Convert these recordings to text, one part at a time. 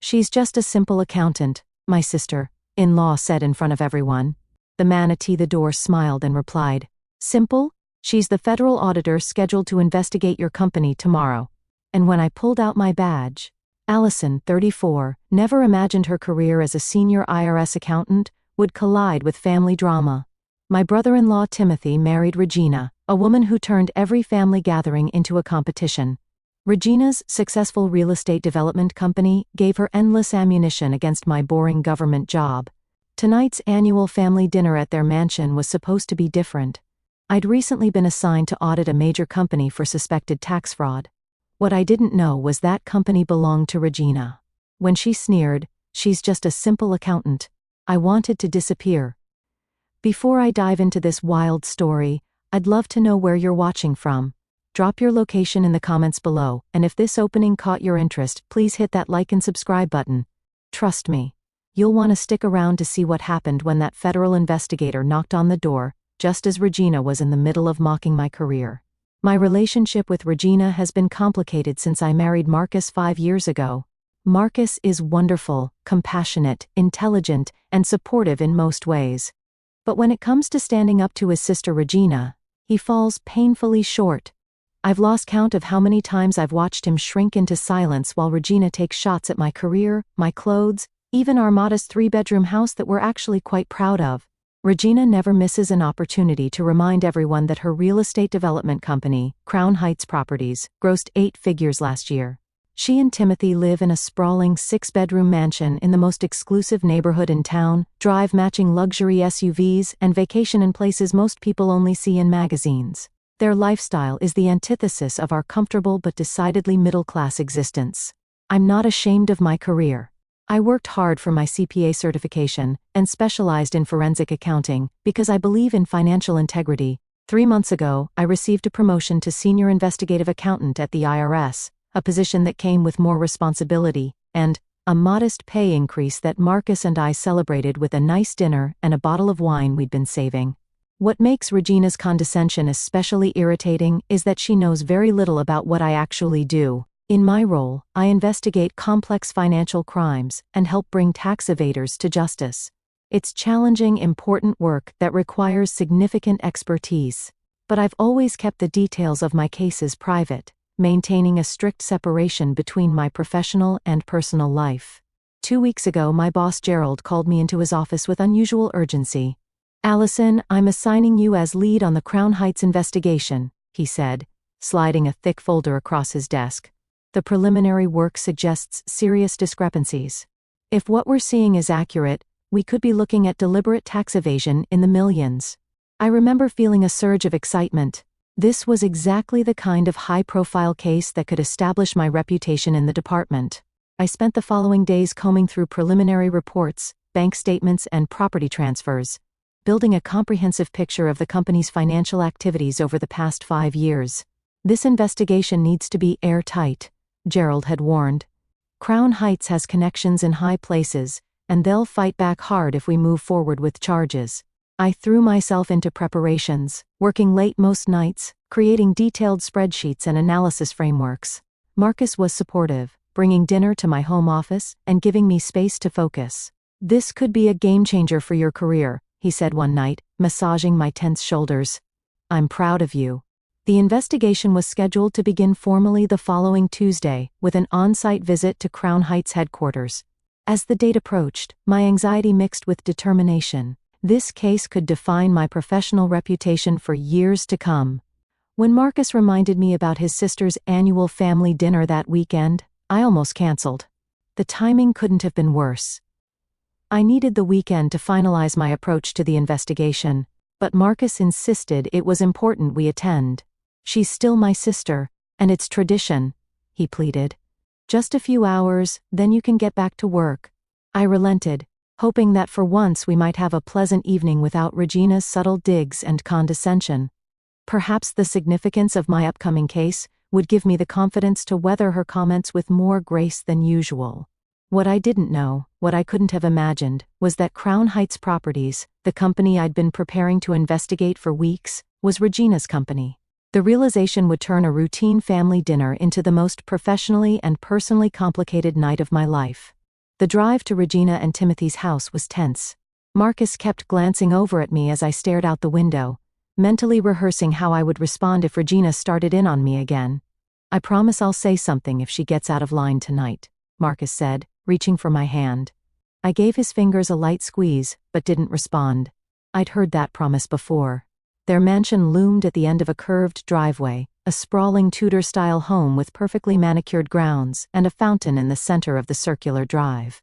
"She's just a simple accountant," my sister-in-law said in front of everyone. The man at the door smiled and replied, "Simple? She's the federal auditor scheduled to investigate your company tomorrow." And when I pulled out my badge, Allison, 34, never imagined her career as a senior IRS accountant would collide with family drama. My brother-in-law Timothy married Regina, a woman who turned every family gathering into a competition. Regina's successful real estate development company gave her endless ammunition against my boring government job. Tonight's annual family dinner at their mansion was supposed to be different. I'd recently been assigned to audit a major company for suspected tax fraud. What I didn't know was that company belonged to Regina. When she sneered, "She's just a simple accountant," I wanted to disappear. Before I dive into this wild story, I'd love to know where you're watching from. Drop your location in the comments below, and if this opening caught your interest, please hit that like and subscribe button. Trust me, you'll want to stick around to see what happened when that federal investigator knocked on the door, just as Regina was in the middle of mocking my career. My relationship with Regina has been complicated since I married Marcus 5 years ago. Marcus is wonderful, compassionate, intelligent, and supportive in most ways. But when it comes to standing up to his sister Regina, he falls painfully short. I've lost count of how many times I've watched him shrink into silence while Regina takes shots at my career, my clothes, even our modest 3-bedroom house that we're actually quite proud of. Regina never misses an opportunity to remind everyone that her real estate development company, Crown Heights Properties, grossed 8 figures last year. She and Timothy live in a sprawling 6-bedroom mansion in the most exclusive neighborhood in town, drive matching luxury SUVs, and vacation in places most people only see in magazines. Their lifestyle is the antithesis of our comfortable but decidedly middle-class existence. I'm not ashamed of my career. I worked hard for my CPA certification and specialized in forensic accounting because I believe in financial integrity. 3 months ago, I received a promotion to senior investigative accountant at the IRS, a position that came with more responsibility, and a modest pay increase that Marcus and I celebrated with a nice dinner and a bottle of wine we'd been saving. What makes Regina's condescension especially irritating is that she knows very little about what I actually do. In my role, I investigate complex financial crimes and help bring tax evaders to justice. It's challenging, important work that requires significant expertise. But I've always kept the details of my cases private, maintaining a strict separation between my professional and personal life. 2 weeks ago, my boss Gerald called me into his office with unusual urgency. "Allison, I'm assigning you as lead on the Crown Heights investigation," he said, sliding a thick folder across his desk. "The preliminary work suggests serious discrepancies. If what we're seeing is accurate, we could be looking at deliberate tax evasion in the millions." I remember feeling a surge of excitement. This was exactly the kind of high-profile case that could establish my reputation in the department. I spent the following days combing through preliminary reports, bank statements, and property transfers, building a comprehensive picture of the company's financial activities over the past 5 years. "This investigation needs to be airtight," Gerald had warned. "Crown Heights has connections in high places, and they'll fight back hard if we move forward with charges." I threw myself into preparations, working late most nights, creating detailed spreadsheets and analysis frameworks. Marcus was supportive, bringing dinner to my home office and giving me space to focus. "This could be a game-changer for your career," he said one night, massaging my tense shoulders. "I'm proud of you." The investigation was scheduled to begin formally the following Tuesday, with an on-site visit to Crown Heights headquarters. As the date approached, my anxiety mixed with determination. This case could define my professional reputation for years to come. When Marcus reminded me about his sister's annual family dinner that weekend, I almost canceled. The timing couldn't have been worse. I needed the weekend to finalize my approach to the investigation, but Marcus insisted it was important we attend. "She's still my sister, and it's tradition," he pleaded. "Just a few hours, then you can get back to work." I relented, hoping that for once we might have a pleasant evening without Regina's subtle digs and condescension. Perhaps the significance of my upcoming case would give me the confidence to weather her comments with more grace than usual. What I didn't know, what I couldn't have imagined, was that Crown Heights Properties, the company I'd been preparing to investigate for weeks, was Regina's company. The realization would turn a routine family dinner into the most professionally and personally complicated night of my life. The drive to Regina and Timothy's house was tense. Marcus kept glancing over at me as I stared out the window, mentally rehearsing how I would respond if Regina started in on me again. "I promise I'll say something if she gets out of line tonight," Marcus said, reaching for my hand. I gave his fingers a light squeeze, but didn't respond. I'd heard that promise before. Their mansion loomed at the end of a curved driveway, a sprawling Tudor-style home with perfectly manicured grounds and a fountain in the center of the circular drive.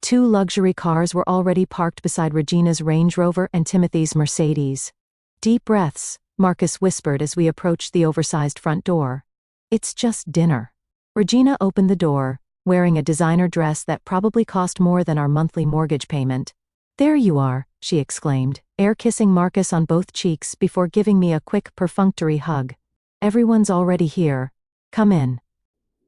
2 luxury cars were already parked beside Regina's Range Rover and Timothy's Mercedes. "Deep breaths," Marcus whispered as we approached the oversized front door. "It's just dinner." Regina opened the door, wearing a designer dress that probably cost more than our monthly mortgage payment. "There you are," she exclaimed, air-kissing Marcus on both cheeks before giving me a quick perfunctory hug. "Everyone's already here. Come in."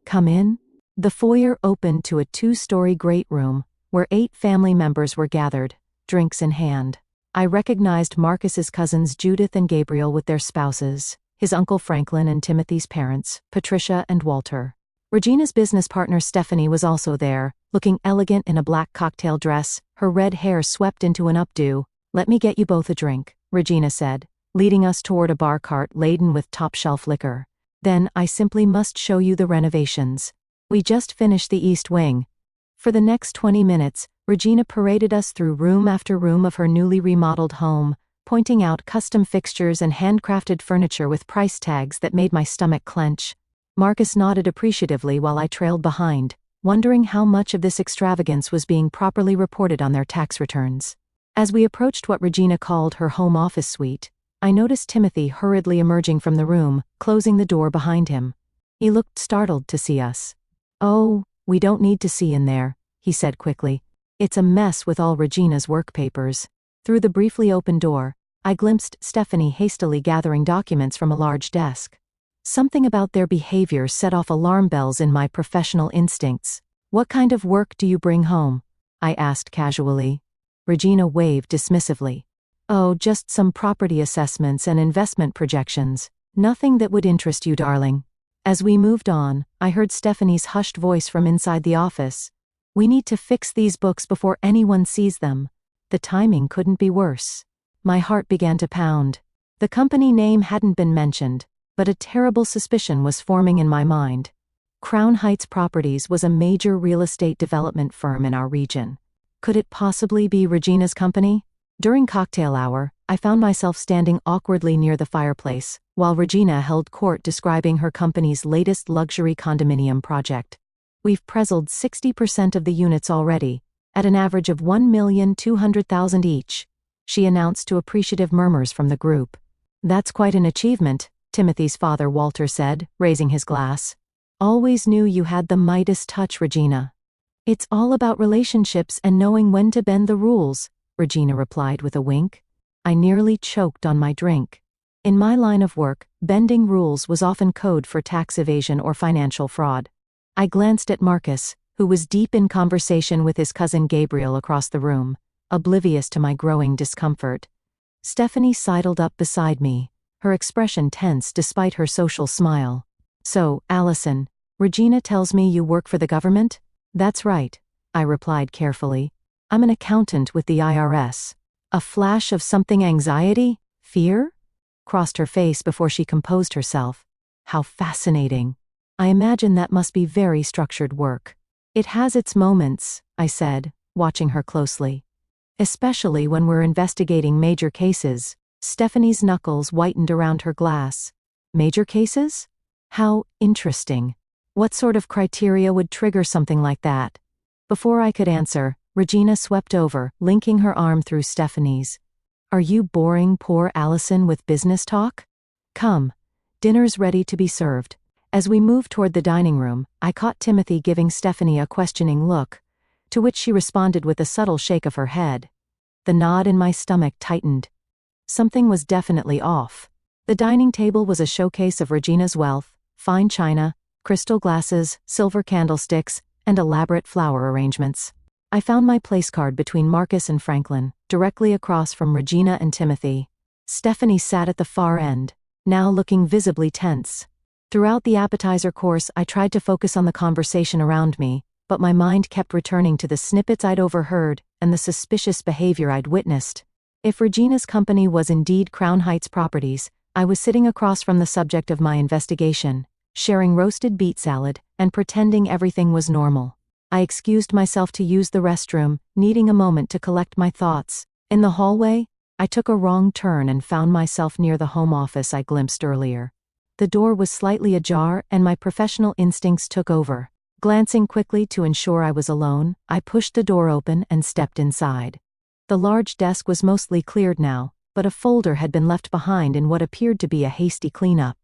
Come in? The foyer opened to a 2-story great room, where 8 family members were gathered, drinks in hand. I recognized Marcus's cousins Judith and Gabriel with their spouses, his uncle Franklin and Timothy's parents, Patricia and Walter. Regina's business partner Stephanie was also there, looking elegant in a black cocktail dress, her red hair swept into an updo. "Let me get you both a drink," Regina said, leading us toward a bar cart laden with top-shelf liquor. "Then I simply must show you the renovations. We just finished the East Wing." For the next 20 minutes, Regina paraded us through room after room of her newly remodeled home, pointing out custom fixtures and handcrafted furniture with price tags that made my stomach clench. Marcus nodded appreciatively while I trailed behind, wondering how much of this extravagance was being properly reported on their tax returns. As we approached what Regina called her home office suite, I noticed Timothy hurriedly emerging from the room, closing the door behind him. He looked startled to see us. "Oh, we don't need to see in there," he said quickly. "It's a mess with all Regina's work papers." Through the briefly open door, I glimpsed Stephanie hastily gathering documents from a large desk. Something about their behavior set off alarm bells in my professional instincts. "What kind of work do you bring home?" I asked casually. Regina waved dismissively. "Oh, just some property assessments and investment projections. Nothing that would interest you, darling." As we moved on, I heard Stephanie's hushed voice from inside the office. "We need to fix these books before anyone sees them." The timing couldn't be worse. My heart began to pound. The company name hadn't been mentioned, but a terrible suspicion was forming in my mind. Crown Heights Properties was a major real estate development firm in our region. Could it possibly be Regina's company? During cocktail hour, I found myself standing awkwardly near the fireplace, while Regina held court describing her company's latest luxury condominium project. "We've pre-sold 60% of the units already, at an average of $1,200,000 each," she announced to appreciative murmurs from the group. "That's quite an achievement," Timothy's father Walter said, raising his glass. "Always knew you had the Midas touch, Regina." "It's all about relationships and knowing when to bend the rules," Regina replied with a wink. I nearly choked on my drink. In my line of work, bending rules was often code for tax evasion or financial fraud. I glanced at Marcus, who was deep in conversation with his cousin Gabriel across the room, oblivious to my growing discomfort. Stephanie sidled up beside me, her expression tense despite her social smile. "So, Allison, Regina tells me you work for the government?" "That's right," I replied carefully. "I'm an accountant with the IRS." A flash of something anxiety? Fear? Crossed her face before she composed herself. How fascinating. I imagine that must be very structured work. "It has its moments," I said, watching her closely. "Especially when we're investigating major cases." Stephanie's knuckles whitened around her glass. "Major cases? How interesting. What sort of criteria would trigger something like that?" Before I could answer, Regina swept over, linking her arm through Stephanie's. "Are you boring poor Allison with business talk? Come. Dinner's ready to be served." As we moved toward the dining room, I caught Timothy giving Stephanie a questioning look, to which she responded with a subtle shake of her head. The knot in my stomach tightened. Something was definitely off. The dining table was a showcase of Regina's wealth: fine china, crystal glasses, silver candlesticks, and elaborate flower arrangements. I found my place card between Marcus and Franklin, directly across from Regina and Timothy. Stephanie sat at the far end, now looking visibly tense. Throughout the appetizer course, I tried to focus on the conversation around me, but my mind kept returning to the snippets I'd overheard and the suspicious behavior I'd witnessed. If Regina's company was indeed Crown Heights Properties, I was sitting across from the subject of my investigation, sharing roasted beet salad and pretending everything was normal. I excused myself to use the restroom, needing a moment to collect my thoughts. In the hallway, I took a wrong turn and found myself near the home office I glimpsed earlier. The door was slightly ajar and my professional instincts took over. Glancing quickly to ensure I was alone, I pushed the door open and stepped inside. The large desk was mostly cleared now, but a folder had been left behind in what appeared to be a hasty cleanup.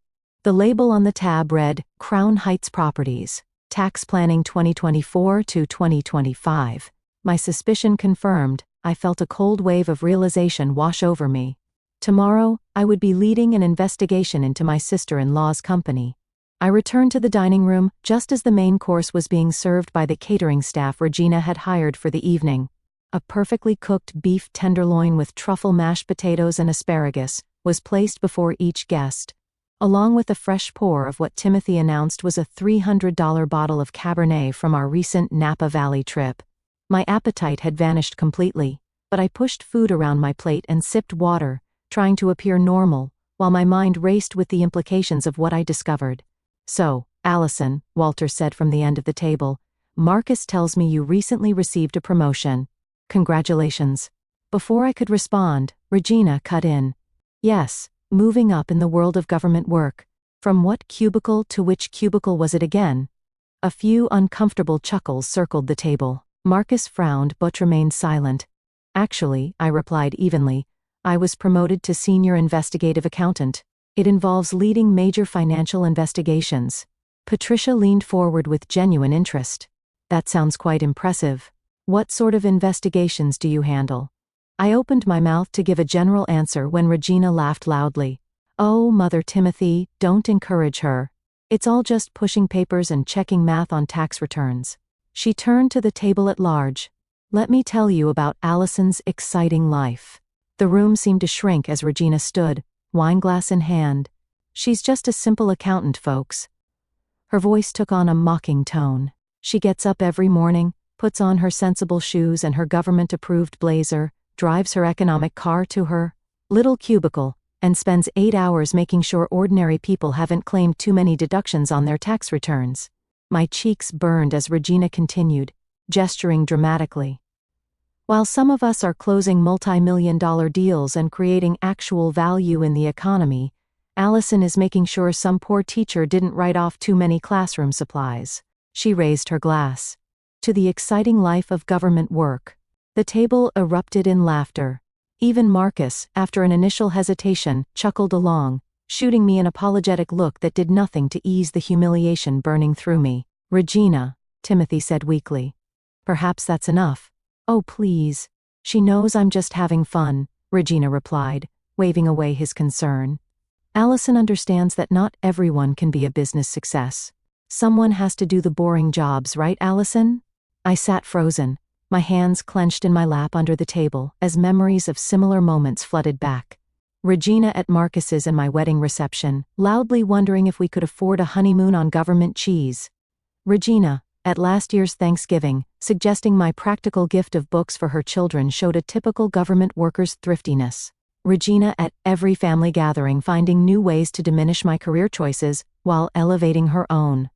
The label on the tab read, Crown Heights Properties, Tax Planning 2024 to 2025. My suspicion confirmed, I felt a cold wave of realization wash over me. Tomorrow, I would be leading an investigation into my sister-in-law's company. I returned to the dining room just as the main course was being served by the catering staff Regina had hired for the evening. A perfectly cooked beef tenderloin with truffle mashed potatoes and asparagus was placed before each guest, along with a fresh pour of what Timothy announced was a $300 bottle of Cabernet from our recent Napa Valley trip. My appetite had vanished completely, but I pushed food around my plate and sipped water, trying to appear normal, while my mind raced with the implications of what I discovered. "So, Allison," Walter said from the end of the table, "Marcus tells me you recently received a promotion. Congratulations." Before I could respond, Regina cut in. "Yes, moving up in the world of government work. From what cubicle to which cubicle was it again?" A few uncomfortable chuckles circled the table. Marcus frowned but remained silent. "Actually," I replied evenly, "I was promoted to senior investigative accountant. It involves leading major financial investigations." Patricia leaned forward with genuine interest. "That sounds quite impressive. What sort of investigations do you handle?" I opened my mouth to give a general answer when Regina laughed loudly. "Oh, Mother Timothy, don't encourage her. It's all just pushing papers and checking math on tax returns." She turned to the table at large. "Let me tell you about Allison's exciting life." The room seemed to shrink as Regina stood, wineglass in hand. "She's just a simple accountant, folks." Her voice took on a mocking tone. "She gets up every morning, puts on her sensible shoes and her government-approved blazer, drives her economic car to her little cubicle, and spends 8 hours making sure ordinary people haven't claimed too many deductions on their tax returns." My cheeks burned as Regina continued, gesturing dramatically. "While some of us are closing multi-million-dollar deals and creating actual value in the economy, Allison is making sure some poor teacher didn't write off too many classroom supplies." She raised her glass. "To the exciting life of government work." The table erupted in laughter. Even Marcus, after an initial hesitation, chuckled along, shooting me an apologetic look that did nothing to ease the humiliation burning through me. "Regina," Timothy said weakly. "Perhaps that's enough." "Oh, please. She knows I'm just having fun," Regina replied, waving away his concern. "Allison understands that not everyone can be a business success. Someone has to do the boring jobs, right, Allison?" I sat frozen, my hands clenched in my lap under the table as memories of similar moments flooded back. Regina at Marcus's and my wedding reception, loudly wondering if we could afford a honeymoon on government cheese. Regina, at last year's Thanksgiving, suggesting my practical gift of books for her children showed a typical government worker's thriftiness. Regina at every family gathering finding new ways to diminish my career choices while elevating her own.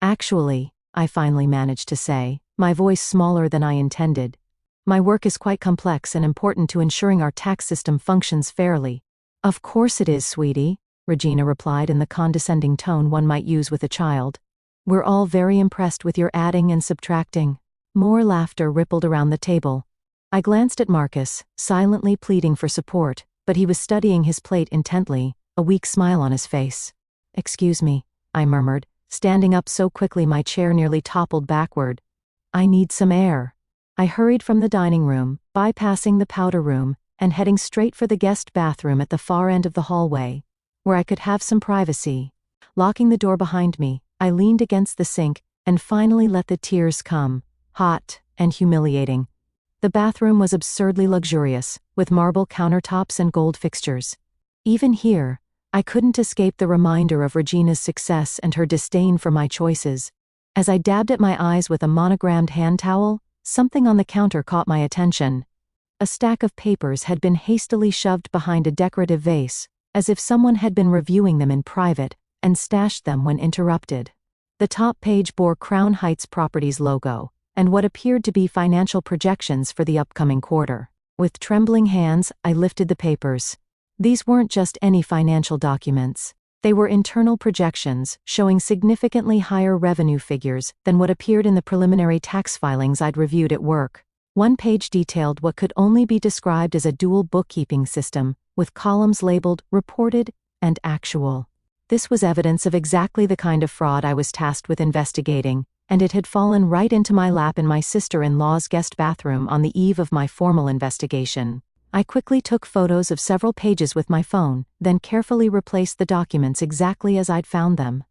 "Actually," I finally managed to say, my voice smaller than I intended, "my work is quite complex and important to ensuring our tax system functions fairly." "Of course it is, sweetie," Regina replied in the condescending tone one might use with a child. "We're all very impressed with your adding and subtracting." More laughter rippled around the table. I glanced at Marcus, silently pleading for support, but he was studying his plate intently, a weak smile on his face. "Excuse me," I murmured, standing up so quickly my chair nearly toppled backward. "I need some air." I hurried from the dining room, bypassing the powder room, and heading straight for the guest bathroom at the far end of the hallway, where I could have some privacy. Locking the door behind me, I leaned against the sink and finally let the tears come, hot and humiliating. The bathroom was absurdly luxurious, with marble countertops and gold fixtures. Even here, I couldn't escape the reminder of Regina's success and her disdain for my choices. As I dabbed at my eyes with a monogrammed hand towel, something on the counter caught my attention. A stack of papers had been hastily shoved behind a decorative vase, as if someone had been reviewing them in private, and stashed them when interrupted. The top page bore Crown Heights Properties logo, and what appeared to be financial projections for the upcoming quarter. With trembling hands, I lifted the papers. These weren't just any financial documents. They were internal projections, showing significantly higher revenue figures than what appeared in the preliminary tax filings I'd reviewed at work. One page detailed what could only be described as a dual bookkeeping system, with columns labeled reported and actual. This was evidence of exactly the kind of fraud I was tasked with investigating, and it had fallen right into my lap in my sister-in-law's guest bathroom on the eve of my formal investigation. I quickly took photos of several pages with my phone, then carefully replaced the documents exactly as I'd found them.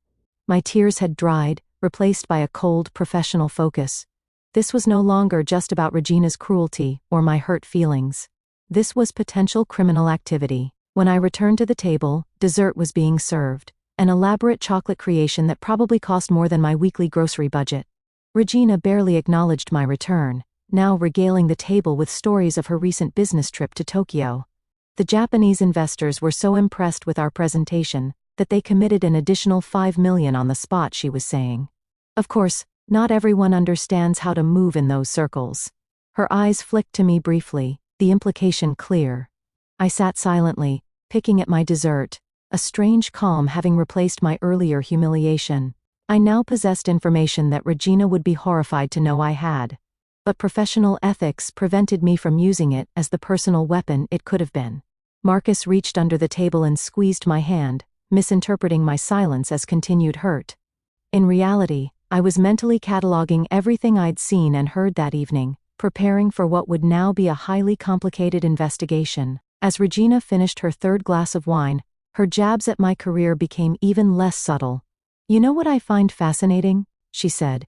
My tears had dried, replaced by a cold, professional focus. This was no longer just about Regina's cruelty or my hurt feelings. This was potential criminal activity. When I returned to the table, dessert was being served, an elaborate chocolate creation that probably cost more than my weekly grocery budget. Regina barely acknowledged my return, now regaling the table with stories of her recent business trip to Tokyo. The Japanese investors were so impressed with our presentation that they committed an additional $5 million on the spot, she was saying. Of course, not everyone understands how to move in those circles. Her eyes flicked to me briefly, the implication clear. I sat silently, picking at my dessert, a strange calm having replaced my earlier humiliation. I now possessed information that Regina would be horrified to know I had. But professional ethics prevented me from using it as the personal weapon it could have been. Marcus reached under the table and squeezed my hand, misinterpreting my silence as continued hurt. In reality, I was mentally cataloging everything I'd seen and heard that evening, preparing for what would now be a highly complicated investigation. As Regina finished her third glass of wine, her jabs at my career became even less subtle. "You know what I find fascinating?" she said,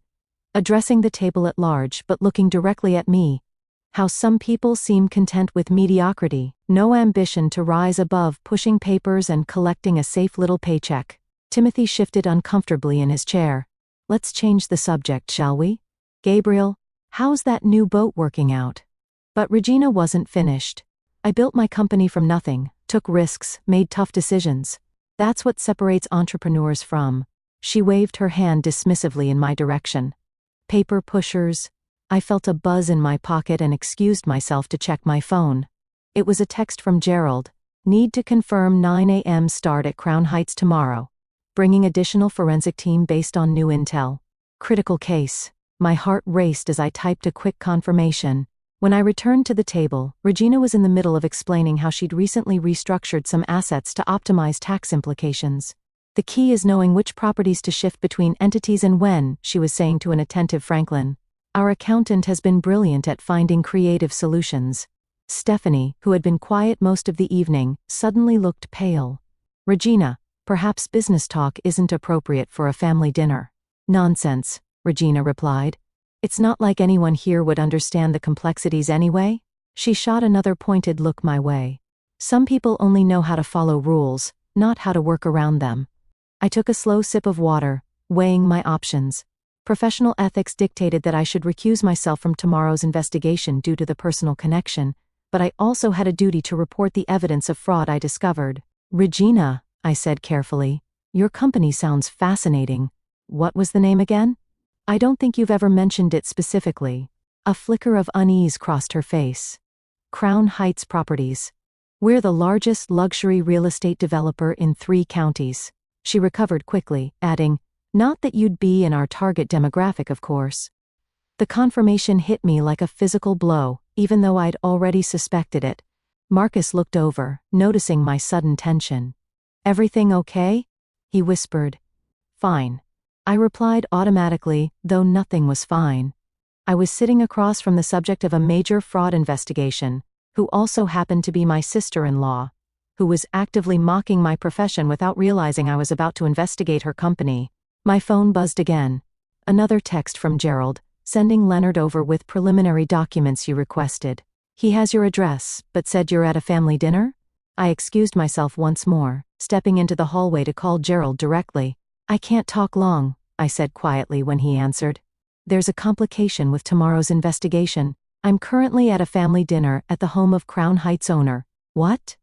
addressing the table at large but looking directly at me. "How some people seem content with mediocrity, no ambition to rise above pushing papers and collecting a safe little paycheck." Timothy shifted uncomfortably in his chair. "Let's change the subject, shall we? Gabriel, how's that new boat working out?" But Regina wasn't finished. "I built my company from nothing, took risks, made tough decisions. That's what separates entrepreneurs from." She waved her hand dismissively in my direction. "Paper pushers." I felt a buzz in my pocket and excused myself to check my phone. It was a text from Gerald. "Need to confirm 9 a.m. start at Crown Heights tomorrow. Bringing additional forensic team based on new intel. Critical case." My heart raced as I typed a quick confirmation. When I returned to the table, Regina was in the middle of explaining how she'd recently restructured some assets to optimize tax implications. "The key is knowing which properties to shift between entities and when," she was saying to an attentive Franklin. "Our accountant has been brilliant at finding creative solutions." Stephanie, who had been quiet most of the evening, suddenly looked pale. "Regina, perhaps business talk isn't appropriate for a family dinner." "Nonsense," Regina replied. "It's not like anyone here would understand the complexities anyway." She shot another pointed look my way. "Some people only know how to follow rules, not how to work around them." I took a slow sip of water, weighing my options. Professional ethics dictated that I should recuse myself from tomorrow's investigation due to the personal connection, but I also had a duty to report the evidence of fraud I discovered. "Regina," I said carefully, "your company sounds fascinating. What was the name again?" "I don't think you've ever mentioned it specifically." A flicker of unease crossed her face. "Crown Heights Properties. We're the largest luxury real estate developer in 3 counties. She recovered quickly, adding, "Not that you'd be in our target demographic, of course." The confirmation hit me like a physical blow, even though I'd already suspected it. Marcus looked over, noticing my sudden tension. "Everything okay?" he whispered. "Fine." I replied automatically, though nothing was fine. I was sitting across from the subject of a major fraud investigation, who also happened to be my sister-in-law, who was actively mocking my profession without realizing I was about to investigate her company. My phone buzzed again. Another text from Gerald, "Sending Leonard over with preliminary documents you requested. He has your address, but said you're at a family dinner?" I excused myself once more, stepping into the hallway to call Gerald directly. "I can't talk long. I said quietly when he answered. There's a complication with tomorrow's investigation. I'm currently at a family dinner at the home of Crown Heights owner. What?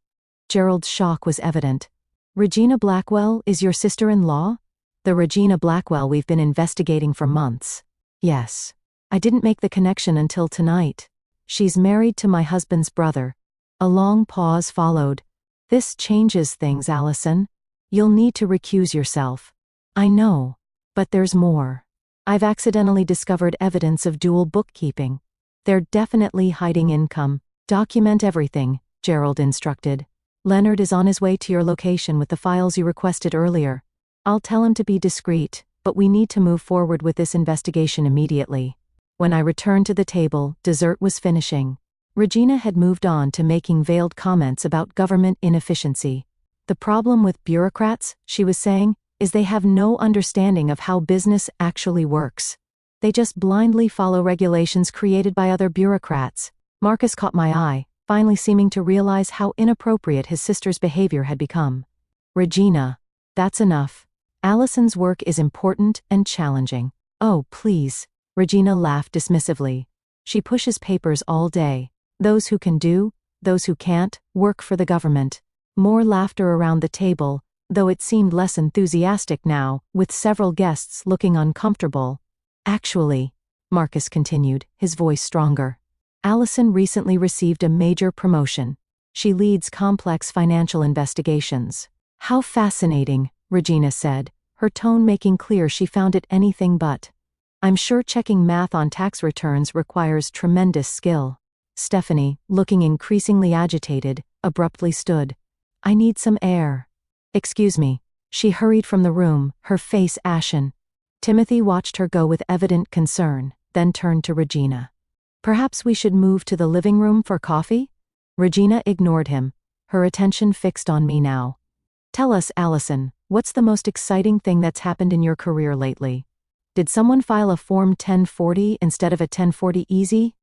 Gerald's shock was evident. Regina Blackwell is your sister-in-law? The Regina Blackwell we've been investigating for months. Yes. I didn't make the connection until tonight. She's married to my husband's brother. A long pause followed. This changes things, Allison. You'll need to recuse yourself. I know. But there's more. I've accidentally discovered evidence of dual bookkeeping. They're definitely hiding income. Document everything, Gerald instructed. Leonard is on his way to your location with the files you requested earlier. I'll tell him to be discreet, but we need to move forward with this investigation immediately. When I returned to the table, dessert was finishing. Regina had moved on to making veiled comments about government inefficiency. The problem with bureaucrats, she was saying, is they have no understanding of how business actually works. They just blindly follow regulations created by other bureaucrats. Marcus caught my eye, finally seeming to realize how inappropriate his sister's behavior had become. Regina, that's enough. Allison's work is important and challenging. Oh, please. Regina laughed dismissively. She pushes papers all day. Those who can do, those who can't, work for the government. More laughter around the table, though it seemed less enthusiastic now, with several guests looking uncomfortable. Actually, Marcus continued, his voice stronger. Allison recently received a major promotion. She leads complex financial investigations. How fascinating, Regina said, her tone making clear she found it anything but. I'm sure checking math on tax returns requires tremendous skill. Stephanie, looking increasingly agitated, abruptly stood. I need some air. Excuse me. She hurried from the room, her face ashen. Timothy watched her go with evident concern, then turned to Regina. Perhaps we should move to the living room for coffee? Regina ignored him, her attention fixed on me now. Tell us, Allison, what's the most exciting thing that's happened in your career lately? Did someone file a Form 1040 instead of a 1040 easy?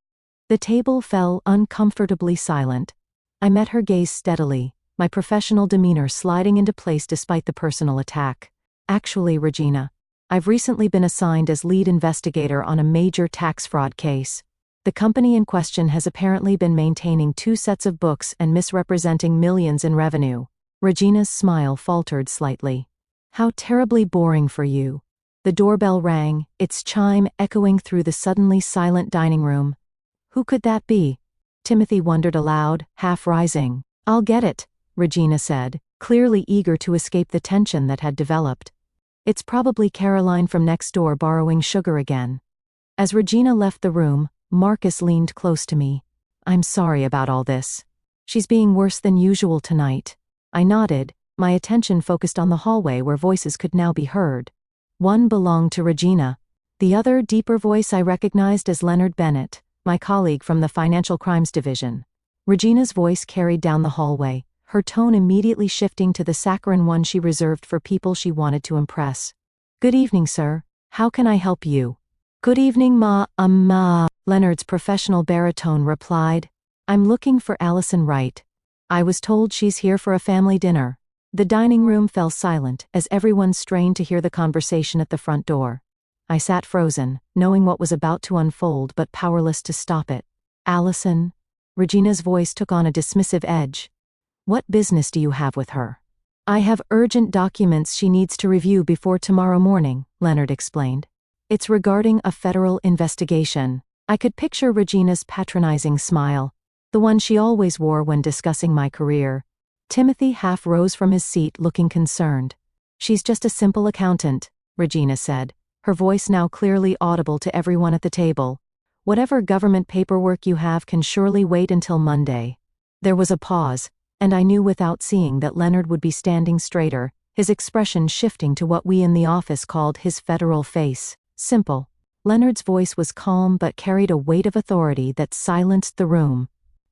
The table fell uncomfortably silent. I met her gaze steadily, my professional demeanor sliding into place despite the personal attack. Actually, Regina, I've recently been assigned as lead investigator on a major tax fraud case. The company in question has apparently been maintaining 2 sets of books and misrepresenting millions in revenue. Regina's smile faltered slightly. How terribly boring for you. The doorbell rang, its chime echoing through the suddenly silent dining room. Who could that be? Timothy wondered aloud, half rising. I'll get it, Regina said, clearly eager to escape the tension that had developed. It's probably Caroline from next door borrowing sugar again. As Regina left the room, Marcus leaned close to me. I'm sorry about all this. She's being worse than usual tonight. I nodded, my attention focused on the hallway where voices could now be heard. One belonged to Regina. The other, deeper voice I recognized as Leonard Bennett, my colleague from the Financial Crimes Division. Regina's voice carried down the hallway, her tone immediately shifting to the saccharine one she reserved for people she wanted to impress. Good evening, sir. How can I help you? Good evening, ma, Leonard's professional baritone replied. I'm looking for Allison Wright. I was told she's here for a family dinner. The dining room fell silent as everyone strained to hear the conversation at the front door. I sat frozen, knowing what was about to unfold but powerless to stop it. Allison? Regina's voice took on a dismissive edge. What business do you have with her? I have urgent documents she needs to review before tomorrow morning, Leonard explained. It's regarding a federal investigation. I could picture Regina's patronizing smile, the one she always wore when discussing my career. Timothy half rose from his seat looking concerned. She's just a simple accountant, Regina said, her voice now clearly audible to everyone at the table. Whatever government paperwork you have can surely wait until Monday. There was a pause, and I knew without seeing that Leonard would be standing straighter, his expression shifting to what we in the office called his federal face. Simple. Leonard's voice was calm but carried a weight of authority that silenced the room.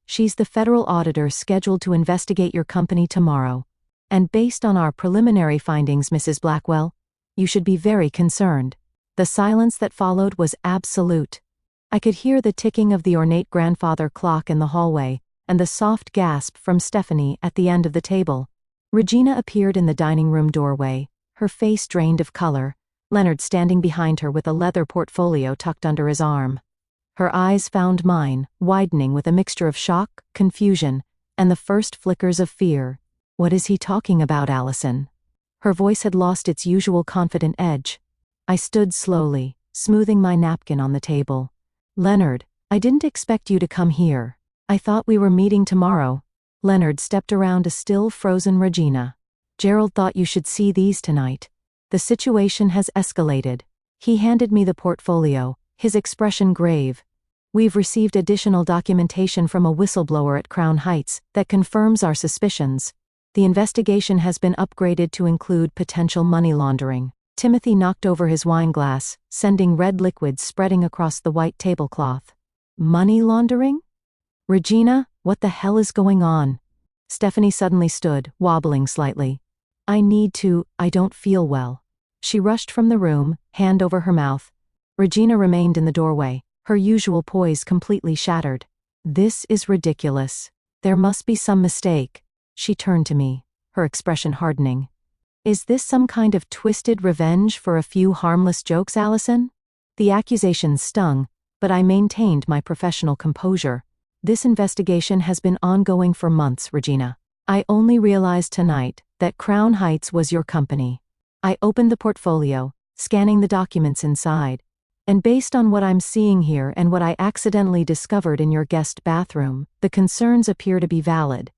She's the federal auditor scheduled to investigate your company tomorrow. And based on our preliminary findings, Mrs. Blackwell, you should be very concerned. The silence that followed was absolute. I could hear the ticking of the ornate grandfather clock in the hallway, and the soft gasp from Stephanie at the end of the table. Regina appeared in the dining room doorway, her face drained of color, Leonard standing behind her with a leather portfolio tucked under his arm. Her eyes found mine, widening with a mixture of shock, confusion, and the first flickers of fear. "What is he talking about, Allison?" Her voice had lost its usual confident edge. I stood slowly, smoothing my napkin on the table. "Leonard, I didn't expect you to come here. I thought we were meeting tomorrow." Leonard stepped around a still frozen Regina. "Gerald thought you should see these tonight. The situation has escalated." He handed me the portfolio, his expression grave. "We've received additional documentation from a whistleblower at Crown Heights that confirms our suspicions. The investigation has been upgraded to include potential money laundering." Timothy knocked over his wine glass, sending red liquid spreading across the white tablecloth. "Money laundering? Regina, what the hell is going on?" Stephanie suddenly stood, wobbling slightly. I don't feel well." She rushed from the room, hand over her mouth. Regina remained in the doorway, her usual poise completely shattered. "This is ridiculous. There must be some mistake." She turned to me, her expression hardening. "Is this some kind of twisted revenge for a few harmless jokes, Allison?" The accusations stung, but I maintained my professional composure. "This investigation has been ongoing for months, Regina. I only realized tonight that Crown Heights was your company." I opened the portfolio, scanning the documents inside. "And based on what I'm seeing here and what I accidentally discovered in your guest bathroom, the concerns appear to be valid.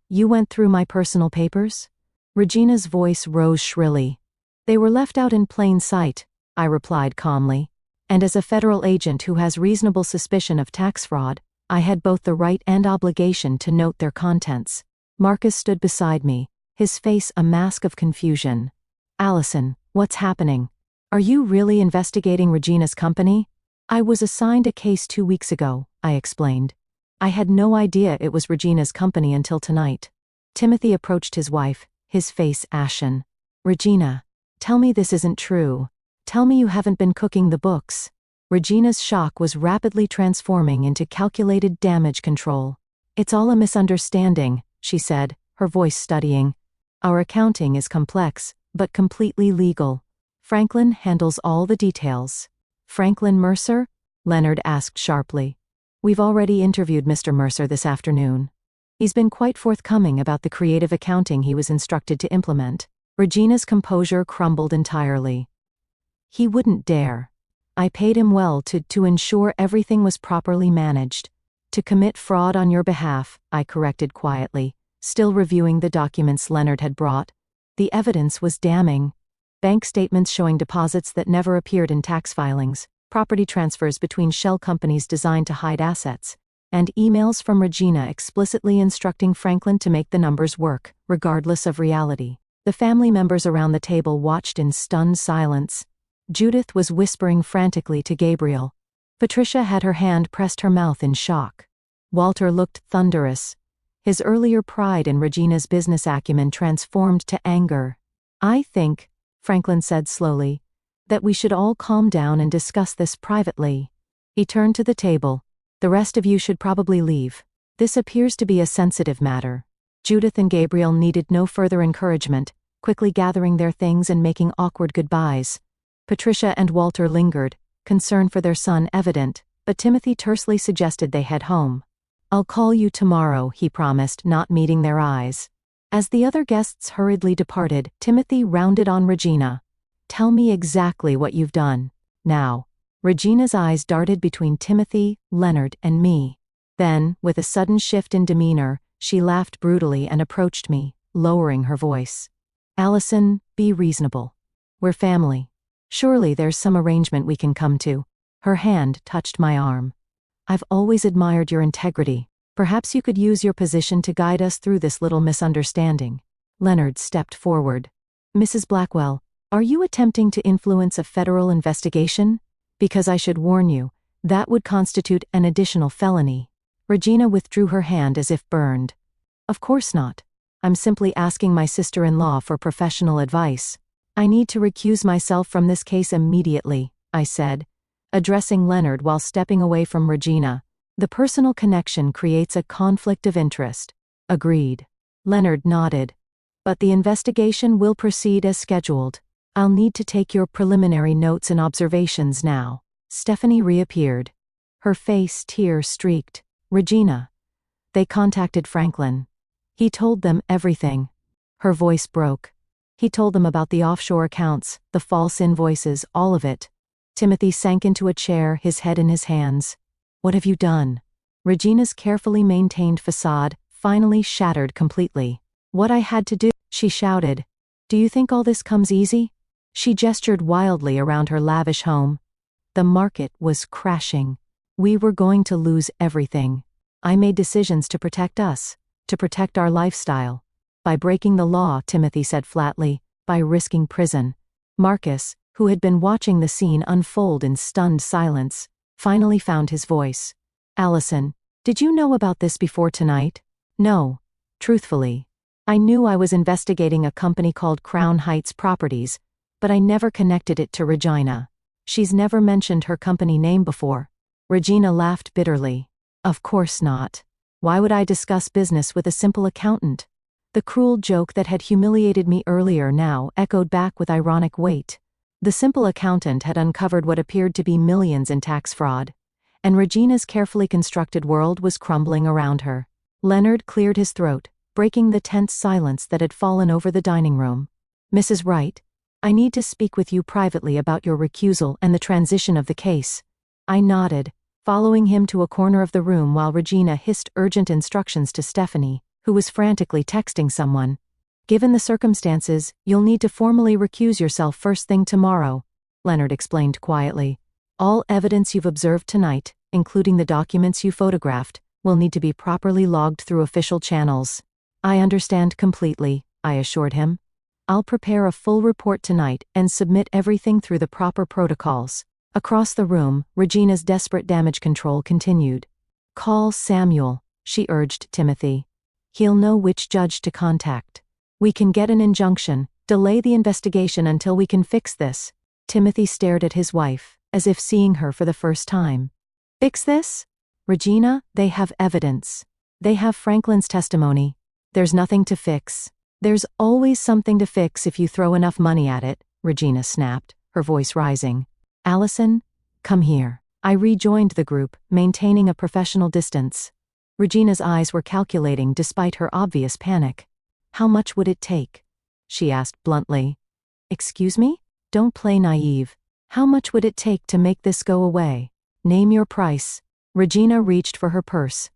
You went through my personal papers?" Regina's voice rose shrilly. "They were left out in plain sight," I replied calmly. "And as a federal agent who has reasonable suspicion of tax fraud, I had both the right and obligation to note their contents." Marcus stood beside me, his face a mask of confusion. "Allison, what's happening? Are you really investigating Regina's company?" "I was assigned a case 2 weeks ago," I explained. "I had no idea it was Regina's company until tonight." Timothy approached his wife, his face ashen. "Regina, tell me this isn't true. Tell me you haven't been cooking the books." Regina's shock was rapidly transforming into calculated damage control. "It's all a misunderstanding," she said, her voice steadying. "Our accounting is complex, but completely legal. Franklin handles all the details." "Franklin Mercer?" Leonard asked sharply. "We've already interviewed Mr. Mercer this afternoon. He's been quite forthcoming about the creative accounting he was instructed to implement." Regina's composure crumbled entirely. "He wouldn't dare. I paid him well to ensure everything was properly managed. To commit fraud on your behalf," I corrected quietly, still reviewing the documents Leonard had brought. The evidence was damning. Bank statements showing deposits that never appeared in tax filings, property transfers between shell companies designed to hide assets, and emails from Regina explicitly instructing Franklin to make the numbers work, regardless of reality. The family members around the table watched in stunned silence. Judith was whispering frantically to Gabriel. Patricia had her hand pressed her mouth in shock. Walter looked thunderous. His earlier pride in Regina's business acumen transformed to anger. "I think," Franklin said slowly, "that we should all calm down and discuss this privately." He turned to the table. "The rest of you should probably leave. This appears to be a sensitive matter." Judith and Gabriel needed no further encouragement, quickly gathering their things and making awkward goodbyes. Patricia and Walter lingered, concern for their son evident, but Timothy tersely suggested they head home. "I'll call you tomorrow," he promised, not meeting their eyes. As the other guests hurriedly departed, Timothy rounded on Regina. "Tell me exactly what you've done. Now." Regina's eyes darted between Timothy, Leonard, and me. Then, with a sudden shift in demeanor, she laughed brutally and approached me, lowering her voice. "Allison, be reasonable. We're family. Surely there's some arrangement we can come to." Her hand touched my arm. "I've always admired your integrity. Perhaps you could use your position to guide us through this little misunderstanding." Leonard stepped forward. "Mrs. Blackwell, are you attempting to influence a federal investigation? Because I should warn you, that would constitute an additional felony." Regina withdrew her hand as if burned. "Of course not. I'm simply asking my sister-in-law for professional advice. I need to recuse myself from this case immediately," I said, addressing Leonard while stepping away from Regina. "The personal connection creates a conflict of interest." "Agreed." Leonard nodded. "But the investigation will proceed as scheduled. I'll need to take your preliminary notes and observations now. Stephanie reappeared. Her face tear-streaked. Regina. They contacted Franklin. He told them everything. Her voice broke. He told them about the offshore accounts, the false invoices, all of it. Timothy sank into a chair, his head in his hands. What have you done? Regina's carefully maintained facade finally shattered completely. What I had to do, she shouted. Do you think all this comes easy? She gestured wildly around her lavish home. The market was crashing. We were going to lose everything. I made decisions to protect us, to protect our lifestyle. By breaking the law, Timothy said flatly, by risking prison. Marcus, who had been watching the scene unfold in stunned silence, finally found his voice. Allison, did you know about this before tonight? No. Truthfully. I knew I was investigating a company called Crown Heights Properties, but I never connected it to Regina. She's never mentioned her company name before. Regina laughed bitterly. Of course not. Why would I discuss business with a simple accountant? The cruel joke that had humiliated me earlier now echoed back with ironic weight. The simple accountant had uncovered what appeared to be millions in tax fraud, and Regina's carefully constructed world was crumbling around her. Leonard cleared his throat, breaking the tense silence that had fallen over the dining room. Mrs. Wright, I need to speak with you privately about your recusal and the transition of the case. I nodded, following him to a corner of the room while Regina hissed urgent instructions to Stephanie, who was frantically texting someone. Given the circumstances, you'll need to formally recuse yourself first thing tomorrow, Leonard explained quietly. All evidence you've observed tonight, including the documents you photographed, will need to be properly logged through official channels. I understand completely, I assured him. I'll prepare a full report tonight and submit everything through the proper protocols. Across the room, Regina's desperate damage control continued. Call Samuel, she urged Timothy. He'll know which judge to contact. We can get an injunction, delay the investigation until we can fix this. Timothy stared at his wife, as if seeing her for the first time. Fix this? Regina, they have evidence. They have Franklin's testimony. There's nothing to fix. There's always something to fix if you throw enough money at it, Regina snapped, her voice rising. Allison, come here. I rejoined the group, maintaining a professional distance. Regina's eyes were calculating despite her obvious panic. How much would it take? She asked bluntly. Excuse me? Don't play naive. How much would it take to make this go away? Name your price. Regina reached for her purse.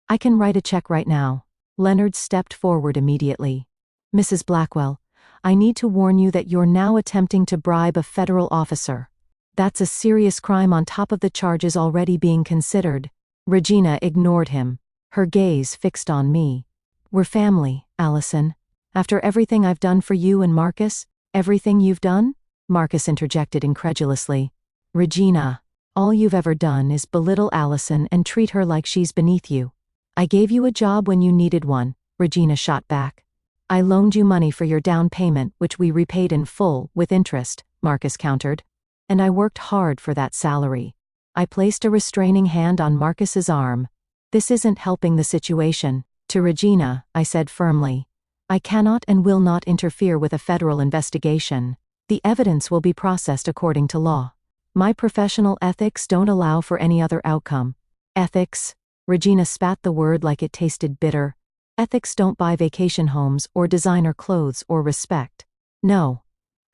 I can write a check right now. Leonard stepped forward immediately. Mrs. Blackwell, I need to warn you that you're now attempting to bribe a federal officer. That's a serious crime on top of the charges already being considered. Regina ignored him, her gaze fixed on me. We're family, Allison. After everything I've done for you and Marcus, everything you've done? Marcus interjected incredulously. Regina, all you've ever done is belittle Allison and treat her like she's beneath you. I gave you a job when you needed one, Regina shot back. I loaned you money for your down payment, which we repaid in full, with interest, Marcus countered. And I worked hard for that salary. I placed a restraining hand on Marcus's arm. This isn't helping the situation. To Regina, I said firmly. I cannot and will not interfere with a federal investigation. The evidence will be processed according to law. My professional ethics don't allow for any other outcome. Ethics? Regina spat the word like it tasted bitter. Ethics don't buy vacation homes or designer clothes or respect. No.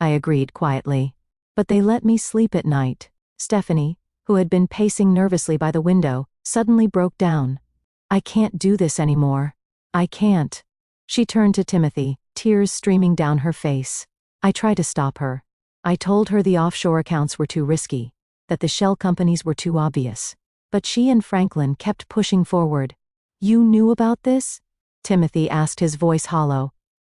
I agreed quietly. But they let me sleep at night. Stephanie, who had been pacing nervously by the window, suddenly broke down. I can't do this anymore. I can't. She turned to Timothy, tears streaming down her face. I tried to stop her. I told her the offshore accounts were too risky, that the shell companies were too obvious. But she and Franklin kept pushing forward. You knew about this? Timothy asked, his voice hollow.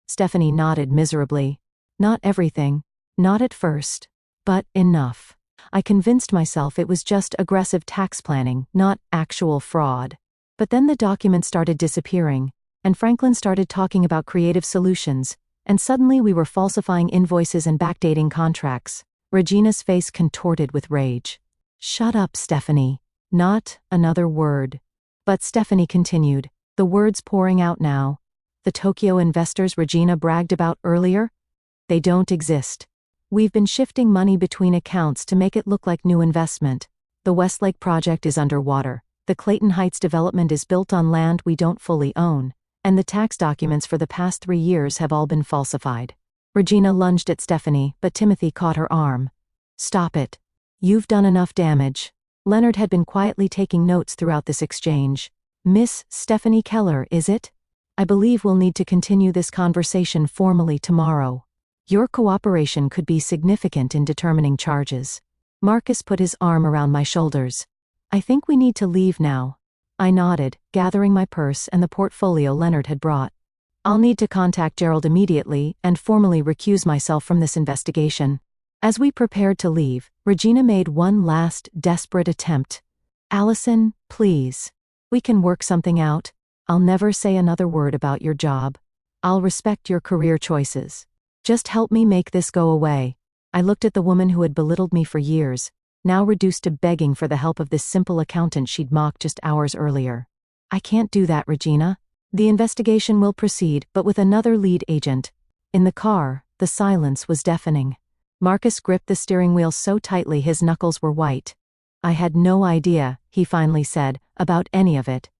Stephanie nodded miserably. Not everything. Not at first. But enough. I convinced myself it was just aggressive tax planning, not actual fraud. But then the documents started disappearing, and Franklin started talking about creative solutions, and suddenly we were falsifying invoices and backdating contracts. Regina's face contorted with rage. Shut up, Stephanie. Not another word. But Stephanie continued, the words pouring out now. The Tokyo investors Regina bragged about earlier? They don't exist. We've been shifting money between accounts to make it look like new investment. The Westlake project is underwater. The Clayton Heights development is built on land we don't fully own, and the tax documents for the past 3 years have all been falsified. Regina lunged at Stephanie, but Timothy caught her arm. Stop it. You've done enough damage. Leonard had been quietly taking notes throughout this exchange. Miss Stephanie Keller, is it? I believe we'll need to continue this conversation formally tomorrow. Your cooperation could be significant in determining charges. Marcus put his arm around my shoulders. I think we need to leave now. I nodded, gathering my purse and the portfolio Leonard had brought. I'll need to contact Gerald immediately and formally recuse myself from this investigation. As we prepared to leave, Regina made one last, desperate attempt. Allison, please. We can work something out. I'll never say another word about your job. I'll respect your career choices. Just help me make this go away. I looked at the woman who had belittled me for years, now reduced to begging for the help of this simple accountant she'd mocked just hours earlier. I can't do that, Regina. The investigation will proceed, but with another lead agent. In the car, the silence was deafening. Marcus gripped the steering wheel so tightly his knuckles were white. I had no idea, he finally said, about any of it.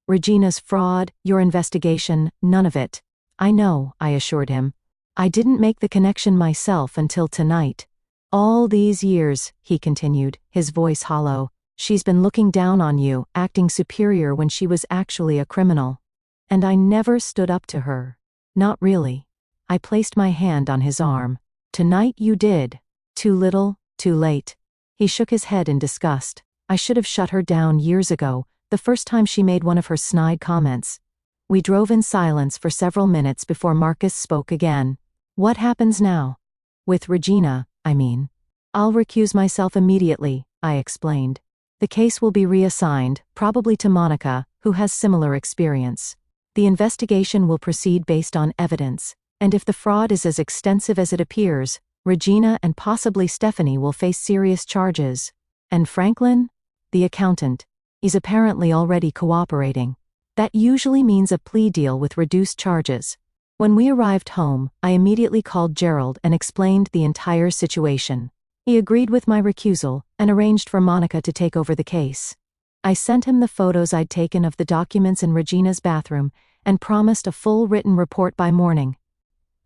Regina's fraud, your investigation, none of it. I know, I assured him. I didn't make the connection myself until tonight. All these years, he continued, his voice hollow, she's been looking down on you, acting superior when she was actually a criminal. And I never stood up to her. Not really. I placed my hand on his arm. Tonight you did. Too little, too late. He shook his head in disgust. I should have shut her down years ago, the first time she made one of her snide comments. We drove in silence for several minutes before Marcus spoke again. What happens now? With Regina, I mean. I'll recuse myself immediately, I explained. The case will be reassigned, probably to Monica, who has similar experience. The investigation will proceed based on evidence, and if the fraud is as extensive as it appears, Regina and possibly Stephanie will face serious charges. And Franklin? The accountant. He's apparently already cooperating. That usually means a plea deal with reduced charges. When we arrived home, I immediately called Gerald and explained the entire situation. He agreed with my recusal and arranged for Monica to take over the case. I sent him the photos I'd taken of the documents in Regina's bathroom and promised a full written report by morning.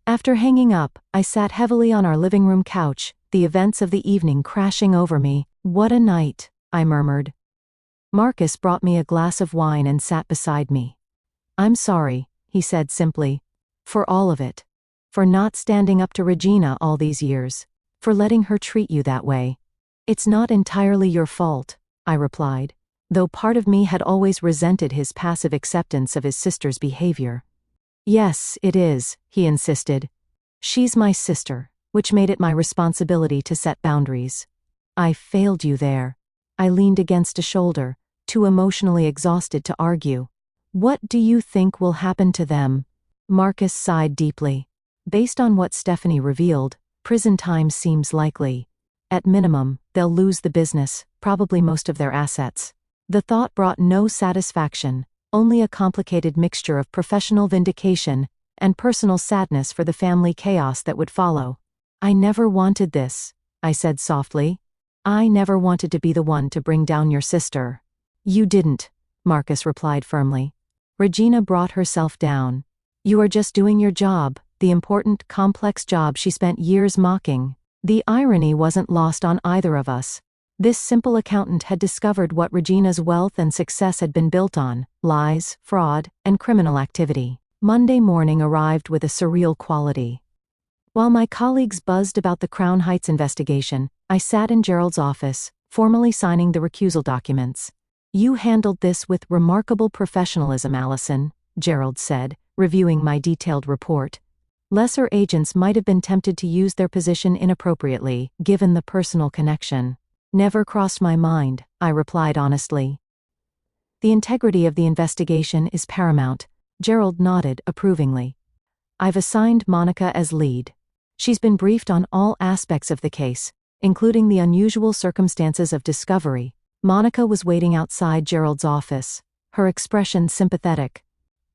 After hanging up, I sat heavily on our living room couch, the events of the evening crashing over me. What a night, I murmured. Marcus brought me a glass of wine and sat beside me. I'm sorry, he said simply. For all of it. For not standing up to Regina all these years. For letting her treat you that way. It's not entirely your fault, I replied, though part of me had always resented his passive acceptance of his sister's behavior. Yes, it is, he insisted. She's my sister, which made it my responsibility to set boundaries. I failed you there. I leaned against a shoulder, too emotionally exhausted to argue. What do you think will happen to them? Marcus sighed deeply. Based on what Stephanie revealed, prison time seems likely. At minimum, they'll lose the business, probably most of their assets. The thought brought no satisfaction, only a complicated mixture of professional vindication and personal sadness for the family chaos that would follow. I never wanted this, I said softly. I never wanted to be the one to bring down your sister. You didn't, Marcus replied firmly. Regina brought herself down. You are just doing your job, the important, complex job she spent years mocking. The irony wasn't lost on either of us. This simple accountant had discovered what Regina's wealth and success had been built on: lies, fraud, and criminal activity. Monday morning arrived with a surreal quality. While my colleagues buzzed about the Crown Heights investigation, I sat in Gerald's office, formally signing the recusal documents. You handled this with remarkable professionalism, Allison, Gerald said, reviewing my detailed report. Lesser agents might have been tempted to use their position inappropriately, given the personal connection. Never crossed my mind, I replied honestly. The integrity of the investigation is paramount, Gerald nodded approvingly. I've assigned Monica as lead. She's been briefed on all aspects of the case, including the unusual circumstances of discovery. Monica was waiting outside Gerald's office, her expression sympathetic.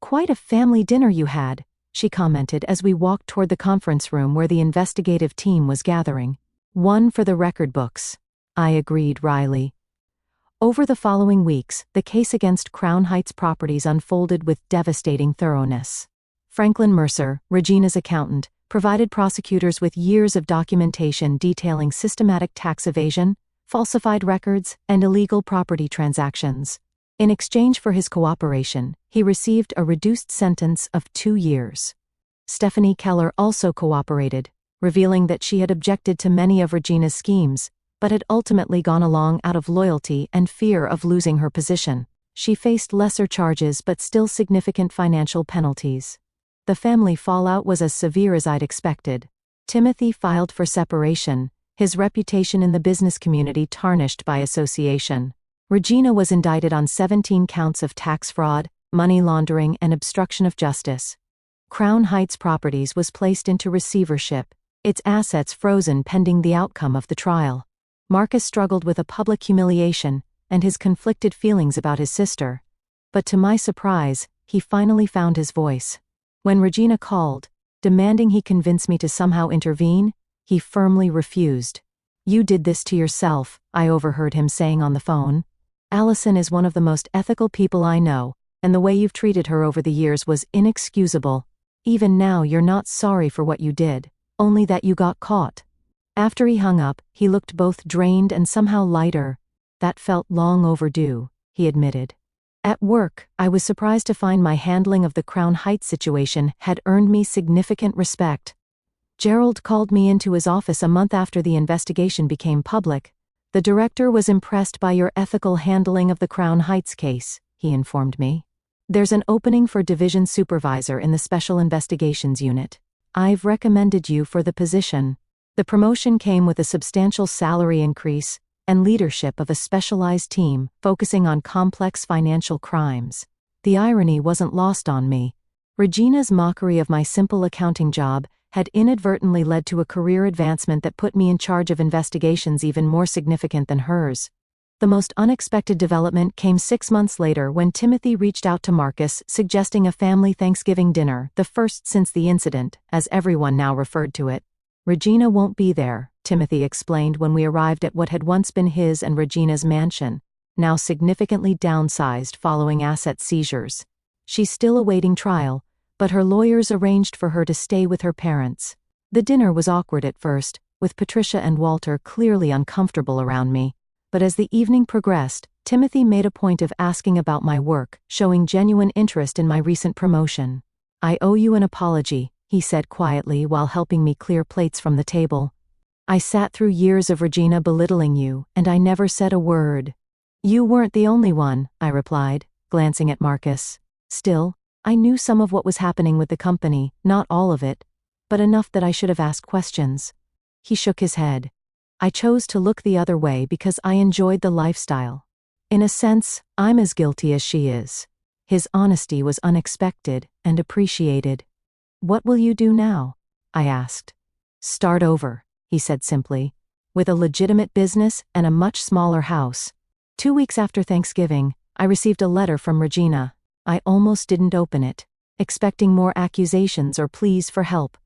Quite a family dinner you had, she commented as we walked toward the conference room where the investigative team was gathering. One for the record books. I agreed wryly. Over the following weeks, the case against Crown Heights Properties unfolded with devastating thoroughness. Franklin Mercer, Regina's accountant, provided prosecutors with years of documentation detailing systematic tax evasion, falsified records, and illegal property transactions. In exchange for his cooperation, he received a reduced sentence of 2 years. Stephanie Keller also cooperated, revealing that she had objected to many of Regina's schemes, but had ultimately gone along out of loyalty and fear of losing her position. She faced lesser charges but still significant financial penalties. The family fallout was as severe as I'd expected. Timothy filed for separation, his reputation in the business community tarnished by association. Regina was indicted on 17 counts of tax fraud, money laundering, and obstruction of justice. Crown Heights Properties was placed into receivership, its assets frozen pending the outcome of the trial. Marcus struggled with a public humiliation and his conflicted feelings about his sister. But to my surprise, he finally found his voice. When Regina called, demanding he convince me to somehow intervene, he firmly refused. "You did this to yourself," I overheard him saying on the phone. "Allison is one of the most ethical people I know, and the way you've treated her over the years was inexcusable. Even now you're not sorry for what you did, only that you got caught." After he hung up, he looked both drained and somehow lighter. "That felt long overdue," he admitted. At work, I was surprised to find my handling of the Crown Heights situation had earned me significant respect. Gerald called me into his office a month after the investigation became public. "The director was impressed by your ethical handling of the Crown Heights case," he informed me. "There's an opening for division supervisor in the Special Investigations Unit. I've recommended you for the position." The promotion came with a substantial salary increase and leadership of a specialized team focusing on complex financial crimes. The irony wasn't lost on me. Regina's mockery of my simple accounting job had inadvertently led to a career advancement that put me in charge of investigations even more significant than hers. The most unexpected development came 6 months later when Timothy reached out to Marcus suggesting a family Thanksgiving dinner, the first since the incident, as everyone now referred to it. "Regina won't be there," Timothy explained when we arrived at what had once been his and Regina's mansion, now significantly downsized following asset seizures. "She's still awaiting trial, but her lawyers arranged for her to stay with her parents." The dinner was awkward at first, with Patricia and Walter clearly uncomfortable around me, but as the evening progressed, Timothy made a point of asking about my work, showing genuine interest in my recent promotion. "I owe you an apology," he said quietly while helping me clear plates from the table. "I sat through years of Regina belittling you, and I never said a word." "You weren't the only one," I replied, glancing at Marcus. Still, I knew some of what was happening with the company, not all of it, but enough that I should have asked questions. He shook his head. "I chose to look the other way because I enjoyed the lifestyle. In a sense, I'm as guilty as she is." His honesty was unexpected and appreciated. "What will you do now?" I asked. "Start over," he said simply, "with a legitimate business and a much smaller house." 2 weeks after Thanksgiving, I received a letter from Regina. I almost didn't open it, expecting more accusations or pleas for help.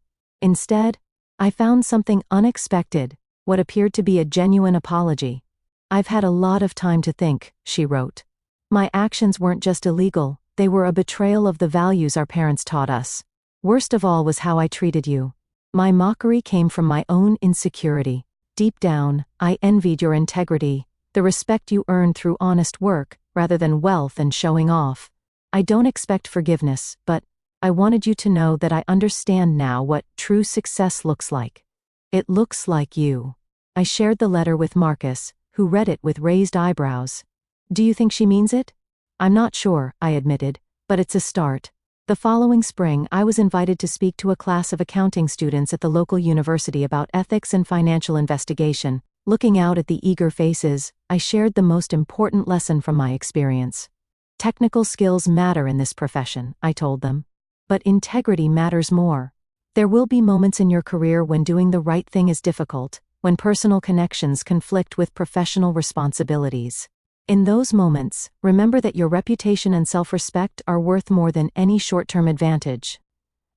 Instead, I found something unexpected, what appeared to be a genuine apology. "I've had a lot of time to think," she wrote. "My actions weren't just illegal, they were a betrayal of the values our parents taught us. Worst of all was how I treated you. My mockery came from my own insecurity. Deep down, I envied your integrity, the respect you earned through honest work, rather than wealth and showing off. I don't expect forgiveness, but I wanted you to know that I understand now what true success looks like. It looks like you." I shared the letter with Marcus, who read it with raised eyebrows. "Do you think she means it?" "I'm not sure," I admitted, "but it's a start." The following spring, I was invited to speak to a class of accounting students at the local university about ethics and financial investigation. Looking out at the eager faces, I shared the most important lesson from my experience. "Technical skills matter in this profession," I told them. "But integrity matters more. There will be moments in your career when doing the right thing is difficult, when personal connections conflict with professional responsibilities. In those moments, remember that your reputation and self-respect are worth more than any short-term advantage."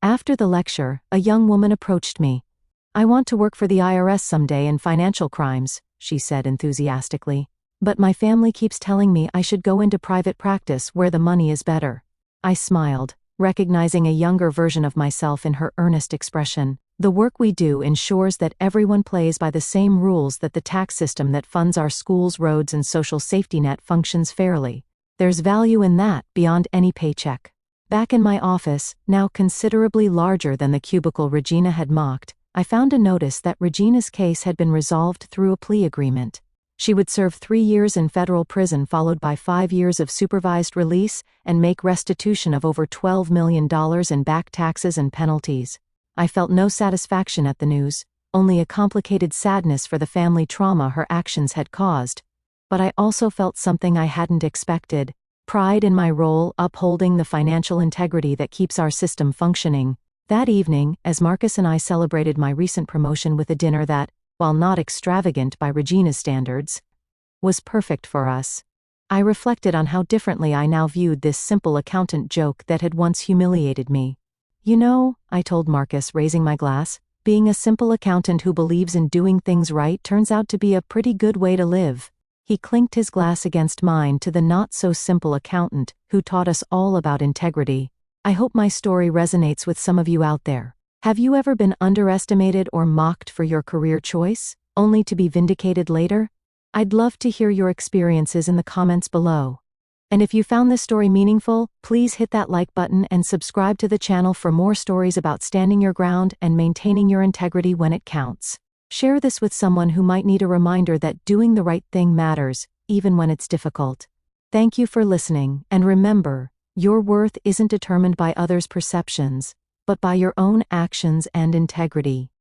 After the lecture, a young woman approached me. "I want to work for the IRS someday in financial crimes," she said enthusiastically. "But my family keeps telling me I should go into private practice where the money is better." I smiled, recognizing a younger version of myself in her earnest expression. "The work we do ensures that everyone plays by the same rules, that the tax system that funds our schools, roads, and social safety net functions fairly. There's value in that beyond any paycheck." Back in my office, now considerably larger than the cubicle Regina had mocked, I found a notice that Regina's case had been resolved through a plea agreement. She would serve 3 years in federal prison, followed by 5 years of supervised release, and make restitution of over $12 million in back taxes and penalties. I felt no satisfaction at the news, only a complicated sadness for the family trauma her actions had caused. But I also felt something I hadn't expected: pride in my role upholding the financial integrity that keeps our system functioning. That evening, as Marcus and I celebrated my recent promotion with a dinner that, while not extravagant by Regina's standards, was perfect for us, I reflected on how differently I now viewed this simple accountant joke that had once humiliated me. "You know," I told Marcus, raising my glass, "being a simple accountant who believes in doing things right turns out to be a pretty good way to live." He clinked his glass against mine, to the not-so-simple accountant who taught us all about integrity. I hope my story resonates with some of you out there. Have you ever been underestimated or mocked for your career choice, only to be vindicated later? I'd love to hear your experiences in the comments below. And if you found this story meaningful, please hit that like button and subscribe to the channel for more stories about standing your ground and maintaining your integrity when it counts. Share this with someone who might need a reminder that doing the right thing matters, even when it's difficult. Thank you for listening, and remember, your worth isn't determined by others' perceptions, but by your own actions and integrity.